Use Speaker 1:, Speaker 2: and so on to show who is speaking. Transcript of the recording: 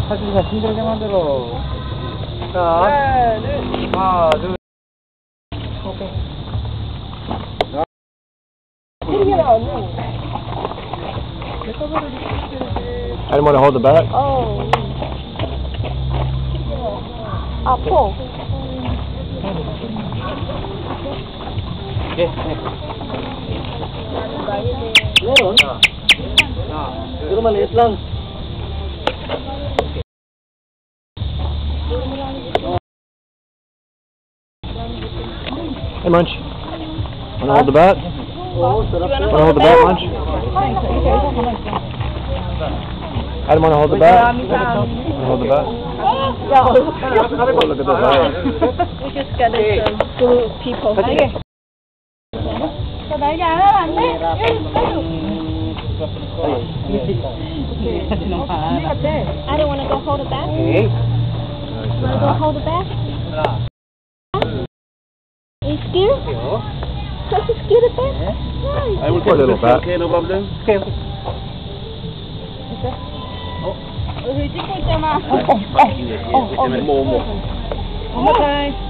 Speaker 1: 사진사 힘들게 만들어. 자, 하나, 둘. 오케이.
Speaker 2: I didn't want to hold the back.
Speaker 3: Oh. Pull.
Speaker 1: Meron maliit lang.
Speaker 2: Hey, Munch. Want to hold the bat? Want to hold the bat, Munch? I didn't want to hold the bat. Want to hold the bat?
Speaker 3: Yeah.
Speaker 2: Oh, look at this.
Speaker 3: We just got some good people. I don't want to go hold it back.
Speaker 1: Okay.
Speaker 3: Want to go hold it back? Are you scared? Are you scared of that? Nice.
Speaker 2: I will put a little bat.
Speaker 1: Okay, no problem. Okay.
Speaker 3: 찍고 있잖아.
Speaker 1: One more time.